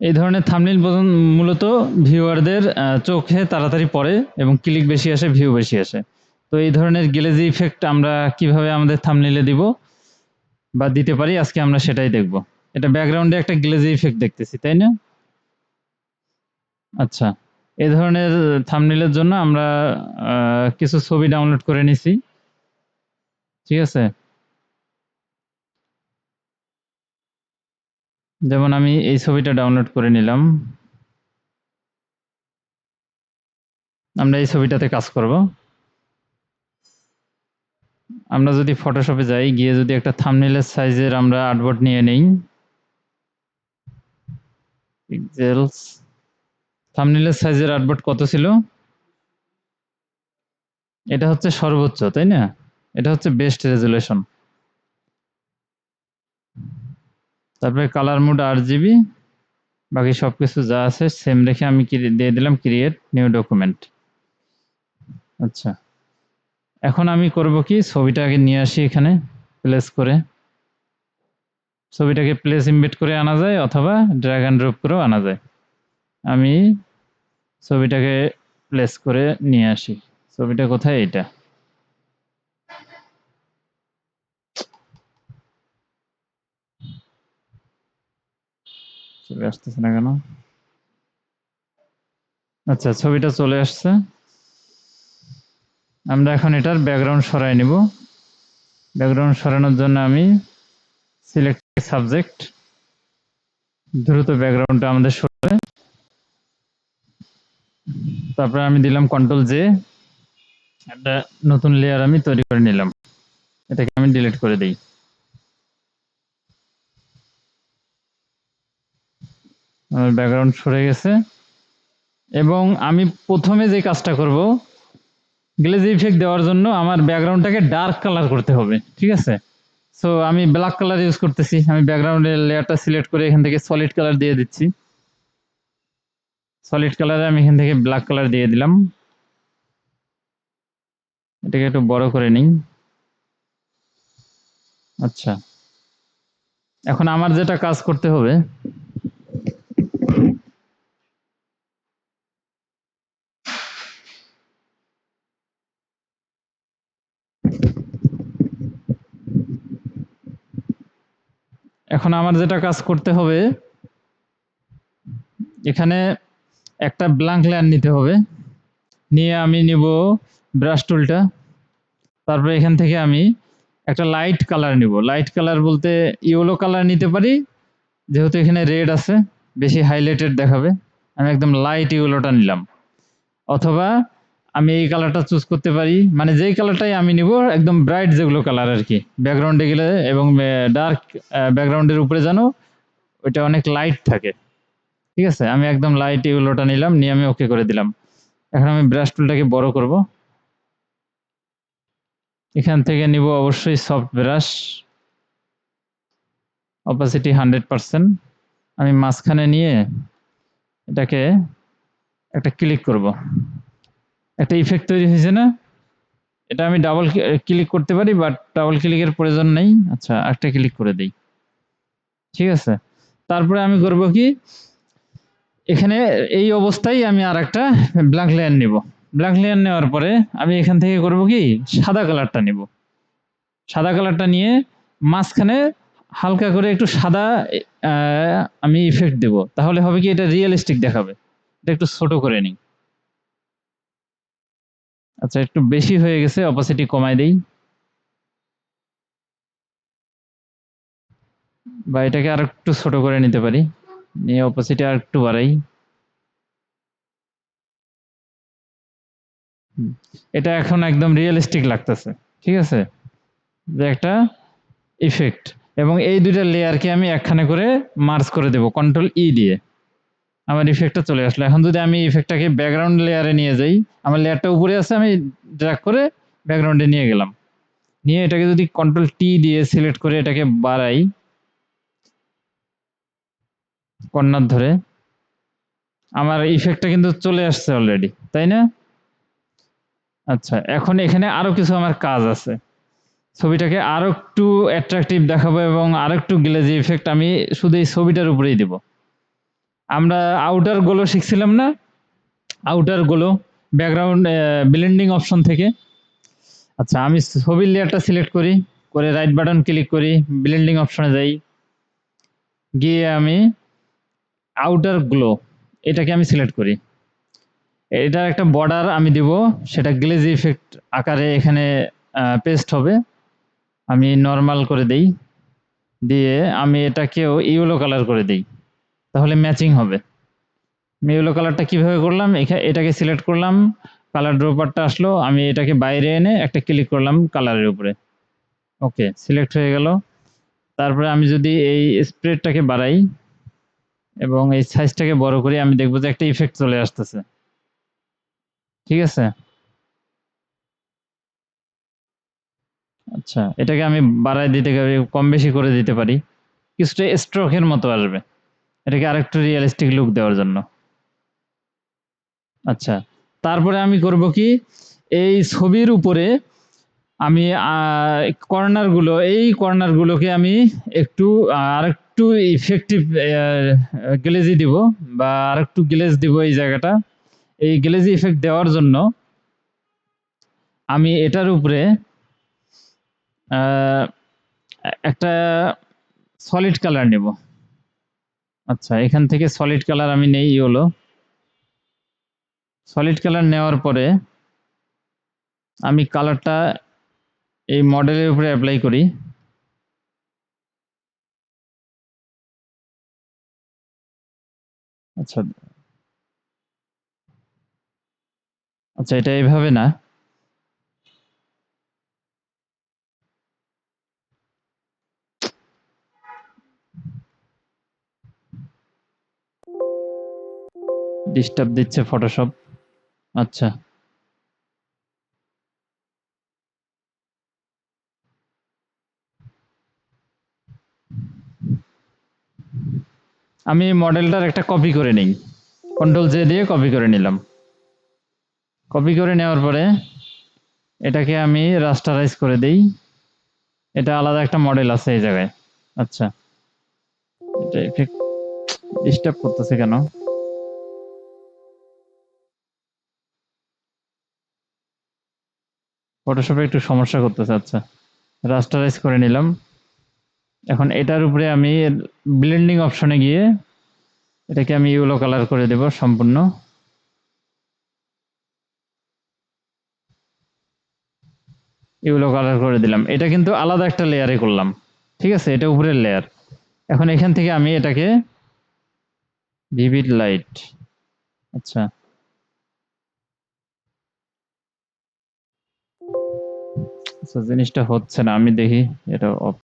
এই ধরনের থাম্বনেইল মূলত ভিউয়ারদের চোখে তাড়াতাড়ি পড়ে এবং ক্লিক বেশি আসে, ভিউ বেশি আসে। তো এই ধরনের গ্লেজি ইফেক্ট আমরা কিভাবে আমাদের থাম্বনেইলে দিব বা দিতে পারি, আজকে আমরা সেটাই দেখব। এটা ব্যাকগ্রাউন্ডে একটা গ্লেজি ইফেক্ট দেখতেছি, তাই না? আচ্ছা, এই ধরনের থাম্বনেইলের জন্য আমরা কিছু ছবি ডাউনলোড করে নিছি। ঠিক আছে, যেমন আমি এই ছবিটা ডাউনলোড করে নিলাম। আমরা এই ছবিটাতে কাজ করব। আমরা যদি ফটোশপে যাই, গিয়ে যদি একটা থাম্বনেইলের সাইজের আমরা আর্টবোর্ড নিয়ে নেই, পিক্সেলস, থাম্বনেইলের সাইজের আর্টবোর্ড কত ছিল? এটা হচ্ছে সর্বোচ্চ, তাই না? এটা হচ্ছে বেস্ট রেজুলেশন। তারপরে কালার মোড RGB, বাকি সবকিছু যা আছে সেম রেখে আমি দিয়ে দিলাম ক্রিয়েট নিউ ডকুমেন্ট। আচ্ছা, এখন আমি করব কি, ছবিটা আগে নিয়ে আসি এখানে প্লেস করে। ছবিটাকে প্লেস ইমবেড করে আনা যায় অথবা ড্র্যাগ অ্যান্ড ড্রপ করেও আনা যায়। আমি ছবিটাকে প্লেস করে নিয়ে আসি। ছবিটা কোথায়? এটা। চলে আসতেছে না কেন? আচ্ছা, ছবিটা চলে আসছে। আমরা এখন এটার ব্যাকগ্রাউন্ড সরাই নিব। ব্যাকগ্রাউন্ড সরানোর জন্য আমি সিলেক্ট সাবজেক্ট, দ্রুত ব্যাকগ্রাউন্ডটা আমাদের সরে, তারপরে আমি দিলাম Ctrl+J, একটা নতুন লেয়ার আমি তৈরি করে নিলাম। এটাকে আমি ডিলিট করে দিই। আমার ব্যাকগ্রাউন্ড সরে গেছে এবং আমি প্রথমে যে কাজটা করব, গ্লেজি ইফেক্ট দেওয়ার জন্য আমার ব্যাকগ্রাউন্ডটাকে ডার্ক কালার করতে হবে। ঠিক আছে, সো আমি ব্ল্যাক কালার ইউজ করতেছি। আমি ব্যাকগ্রাউন্ডের লেয়ারটা সিলেক্ট করে এখান থেকে সলিড কালার দিয়ে দিচ্ছি। সলিড কালারে আমি এখান থেকে ব্ল্যাক কালার দিয়ে দিলাম। এটাকে একটু বড় করে নিই। আচ্ছা, এখন আমার যেটা কাজ করতে হবে, এখানে একটা ব্ল্যাঙ্ক লেয়ার নিতে হবে। নিয়ে আমি নিব ব্রাশ টুলটা। তারপরে এখান থেকে আমি একটা লাইট কালার নিব। লাইট কালার বলতে ইয়েলো কালার নিতে পারি, যেহেতু এখানে রেড আছে, বেশি হাইলাইটেড দেখাবে। আমি একদম লাইট ইয়েলোটা নিলাম। অথবা আমি এই কালারটা চুজ করতে পারি, মানে যেই কালারটাই আমি নিব, একদম ব্রাইট যেগুলো কালার আর কি, ব্যাকগ্রাউন্ডে গেলে এবং ডার্ক ব্যাকগ্রাউন্ডের উপরে যেন ওইটা অনেক লাইট থাকে। ঠিক আছে, আমি একদম লাইট ইয়েলোটা নিলাম, নিয়ে আমি ওকে করে দিলাম। এখন আমি ব্রাশ টুলটাকে বড় করব। এখান থেকে নিব অবশ্যই সফট ব্রাশ, অপাসিটি 100%। আমি মাঝখানে নিয়ে এটাকে একটা ক্লিক করব। একটা ইফেক্ট তৈরি হয়েছে না? এটা আমি ডাবল ক্লিক করতে পারি, বাট ডাবল ক্লিকের প্রয়োজন নেই। আচ্ছা, একটা ক্লিক করে দিই। ঠিক আছে, তারপরে আমি করব কি, এখানে এই অবস্থায় আমি আর একটা ব্ল্যাঙ্ক লেয়ার নিব। ব্ল্যাঙ্ক লেয়ার নেওয়ার পরে আমি এখান থেকে করব কি, সাদা কালারটা নিব। সাদা কালারটা নিয়ে মাঝখানে হালকা করে একটু সাদা আমি ইফেক্ট দেব। তাহলে হবে কি, এটা রিয়েলিস্টিক দেখাবে। এটা একটু ছোট করে নিই। আচ্ছা, একটু বেশি হয়ে গেছে, অপাসিটি কমাই দেই, বা এটাকে আর একটু ছোট করে নিতে পারি, নিয়ে অপাসিটি আর একটু বাড়াই। এটা এখন একদম রিয়েলিস্টিক লাগতেছে। ঠিক আছে, যে একটা ইফেক্ট। এবং এই দুইটা লেয়ারকে আমি একখানে করে মার্জ করে দেব Ctrl+E দিয়ে। আমার ইফেক্টটা চলে আসলো। এখন যদি আমি ইফেক্টটাকে ব্যাকগ্রাউন্ড লেয়ারে নিয়ে যাই, আমার লেয়ারটা উপরে আছে, আমি ড্র্যাগ করে ব্যাকগ্রাউন্ডে নিয়ে গেলাম। নিয়ে এটাকে যদি Ctrl+T দিয়ে সিলেক্ট করে এটাকে বাড়াই কর্নার ধরে, আমার ইফেক্টটা কিন্তু চলে আসছে অলরেডি, তাই না? আচ্ছা, এখন এখানে আরো কিছু আমার কাজ আছে। ছবিটাকে আরো একটু অ্যাট্রাকটিভ দেখাবো এবং আরো একটু গ্লেজি ইফেক্ট আমি শুধু এই ছবিটার উপরেই দেব। আমরা আউটার গুলো শিখছিলাম না, আউটার গুলো ব্যাকগ্রাউন্ড ব্লেন্ডিং অপশন থেকে। আচ্ছা, আমি ছবির লেয়ারটা সিলেক্ট করি, করে রাইট বাটন ক্লিক করি, ব্লেন্ডিং অপশনে যাই, গিয়ে আমি আউটার গ্লো এটাকে আমি সিলেক্ট করি। এটার একটা বর্ডার আমি দিব, সেটা গ্লেজ ইফেক্ট আকারে এখানে পেস্ট হবে। আমি নরমাল করে দেই, দিয়ে আমি এটাকেও ইয়েলো কালার করে দেই, তাহলে ম্যাচিং হবে। আমি ইয়েলো কালারটা কিভাবে করলাম, এটাকে সিলেক্ট করলাম, কালার ড্রপারটা আসলো, আমি এটাকে বাইরে এনে একটা ক্লিক করলাম কালারের উপরে, ওকে সিলেক্ট হয়ে গেল। তারপরে আমি যদি এই স্প্রেডটাকে বাড়াই এবং এই সাইজটাকে বড় করি, আমি দেখবো যে একটা ইফেক্ট চলে আসতেছে। ঠিক আছে, আচ্ছা এটাকে আমি বাড়ায় দিতে পারি, কম বেশি করে দিতে পারি, কিছুটা স্ট্রোকের মতো আসবে, এটাকে আরেকটু রিয়েলিস্টিক লুক দেওয়ার জন্য। আচ্ছা, তারপরে আমি করব কি, এই ছবির উপরে আমি কর্নার গুলোকে আমি একটু আরেকটু ইফেক্টিভ গ্লেজি দিব, বা আরেকটু গ্লেজ দিব এই জায়গাটা। এই গ্লেজি ইফেক্ট দেওয়ার জন্য আমি এটার উপরে আহ, একটা সলিড কালার নেব। আচ্ছা, এখান থেকে সলিড কালার আমি নেই, হলো সলিড কালার নেওয়ার পরে আমি কালারটা এই মডেলের উপরে অ্যাপ্লাই করি। আচ্ছা, আচ্ছা এটা এইভাবে না, ডিস্টার্ব দিচ্ছে ফটোশপ। আচ্ছা, আমি মডেলটার একটা কপি করে নিই, কন্ট্রোল জে দিয়ে কপি করে নিলাম। কপি করে নেওয়ার পরে এটাকে আমি রাস্টারাইজ করে দেই, এটা আলাদা একটা মডেল আছে এই জায়গায়। আচ্ছা, এটা ইফেক্ট ডিস্টার্ব করতেছে কেন, ফটোশপে একটু সমস্যা করতেছে। আচ্ছা, রাস্টারাইজ করে নিলাম। এখন এটার উপরে আমি ব্লেন্ডিং অপশনে গিয়ে এটাকে আমি ইয়েলো কালার করে দেব সম্পূর্ণ। ইয়েলো কালার করে দিলাম, এটা কিন্তু আলাদা একটা লেয়ারে করলাম। ঠিক আছে, এটা উপরের লেয়ার। এখন এখান থেকে আমি এটাকে ভিভিড লাইট, আচ্ছা আচ্ছা জিনিসটা হচ্ছে না, আমি দেখি এটা